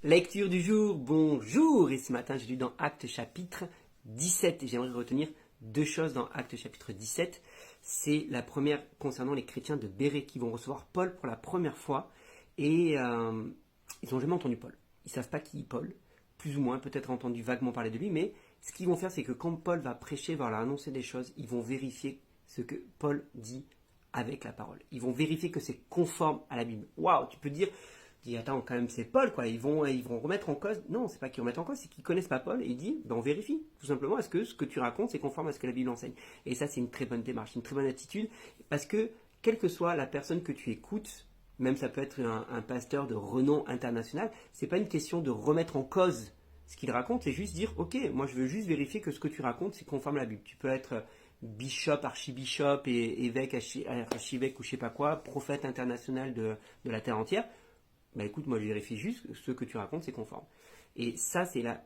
Lecture du jour, bonjour. Et ce matin, j'ai lu dans Actes chapitre 17. Et j'aimerais retenir deux choses dans Actes chapitre 17. C'est la première concernant les chrétiens de Bérée qui vont recevoir Paul pour la première fois. Et ils n'ont jamais entendu Paul. Ils ne savent pas qui est Paul. Plus ou moins, peut-être entendu vaguement parler de lui. Mais ce qu'ils vont faire, c'est que quand Paul va prêcher, va leur annoncer des choses, ils vont vérifier ce que Paul dit avec la parole. Ils vont vérifier que c'est conforme à la Bible. Waouh, tu peux dire... Attends, quand même, c'est Paul, quoi. Ils vont remettre en cause. Non, c'est pas qu'ils remettent en cause, c'est qu'ils connaissent pas Paul. Et il dit, ben, on vérifie, tout simplement, est-ce que ce que tu racontes, c'est conforme à ce que la Bible enseigne. Et ça, c'est une très bonne démarche, une très bonne attitude. Parce que, quelle que soit la personne que tu écoutes, même ça peut être un pasteur de renom international, c'est pas une question de remettre en cause ce qu'il raconte, c'est juste dire, ok, moi je veux juste vérifier que ce que tu racontes, c'est conforme à la Bible. Tu peux être bishop, archibishop, et évêque, archivêque ou je sais pas quoi, prophète international de la terre entière. Bah écoute, moi je vérifie juste que ce que tu racontes, c'est conforme. Et ça, c'est la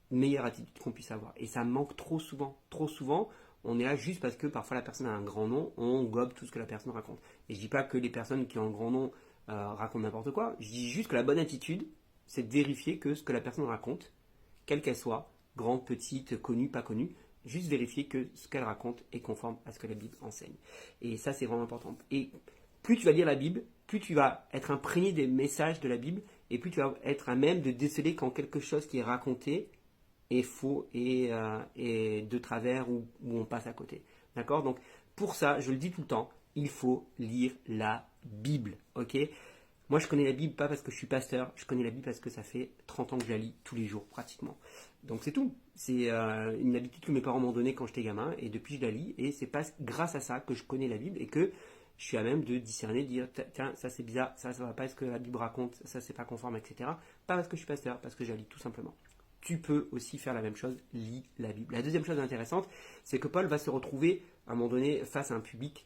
meilleure attitude qu'on puisse avoir. Et ça manque trop souvent. Trop souvent, on est là juste parce que parfois la personne a un grand nom, on gobe tout ce que la personne raconte. Et je dis pas que les personnes qui ont un grand nom racontent n'importe quoi. Je dis juste que la bonne attitude, c'est de vérifier que ce que la personne raconte, quelle qu'elle soit, grande, petite, connue, pas connue, juste vérifier que ce qu'elle raconte est conforme à ce que la Bible enseigne. Et ça, c'est vraiment important. Et plus tu vas lire la Bible, plus tu vas être imprégné des messages de la Bible, et plus tu vas être à même de déceler quand quelque chose qui est raconté est faux et de travers ou on passe à côté. D'accord? Donc, pour ça, je le dis tout le temps, il faut lire la Bible. Ok? Moi, je connais la Bible pas parce que je suis pasteur, je connais la Bible parce que ça fait 30 ans que je la lis tous les jours pratiquement. Donc c'est tout. C'est une habitude que mes parents m'ont donnée quand j'étais gamin et depuis je la lis et c'est pas grâce à ça que je connais la Bible et que je suis à même de discerner, de dire tiens, ça c'est bizarre, ça va pas, est-ce que la Bible raconte, ça c'est pas conforme, etc. Pas parce que je suis pasteur, parce que je la lis tout simplement. Tu peux aussi faire la même chose, lis la Bible. La deuxième chose intéressante, c'est que Paul va se retrouver à un moment donné face à un public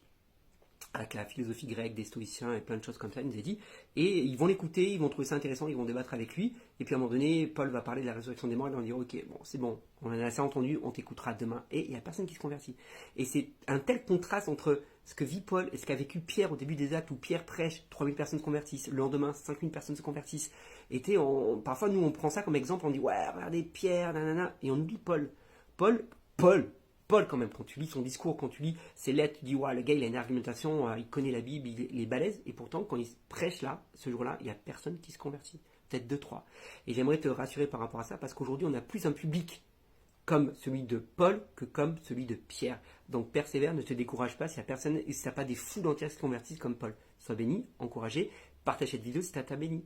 avec la philosophie grecque, des stoïciens et plein de choses comme ça, il nous a dit. Et ils vont l'écouter, ils vont trouver ça intéressant, ils vont débattre avec lui. Et puis à un moment donné, Paul va parler de la résurrection des morts, ils vont dire ok, bon, c'est bon, on en a assez entendu, on t'écoutera demain. Et il n'y a personne qui se convertit. Et c'est un tel contraste entre ce que vit Paul et ce qu'a vécu Pierre au début des actes où Pierre prêche, 3000 personnes se convertissent, le lendemain, 5000 personnes se convertissent. Et parfois, nous, on prend ça comme exemple, on dit ouais, regardez Pierre, nanana, et on oublie Paul. Paul, Paul, Paul, quand même, quand tu lis son discours, quand tu lis ses lettres, tu dis, ouais, le gars, il a une argumentation, il connaît la Bible, il est balèze. Et pourtant, quand il prêche là, ce jour-là, il n'y a personne qui se convertit. Peut-être deux, trois. Et j'aimerais te rassurer par rapport à ça, parce qu'aujourd'hui, on a plus un public comme celui de Paul que comme celui de Pierre. Donc, persévère, ne te décourage pas si n'y a pas des foules entières qui se convertissent comme Paul. Sois béni, encouragé, partage cette vidéo si ça t'a béni.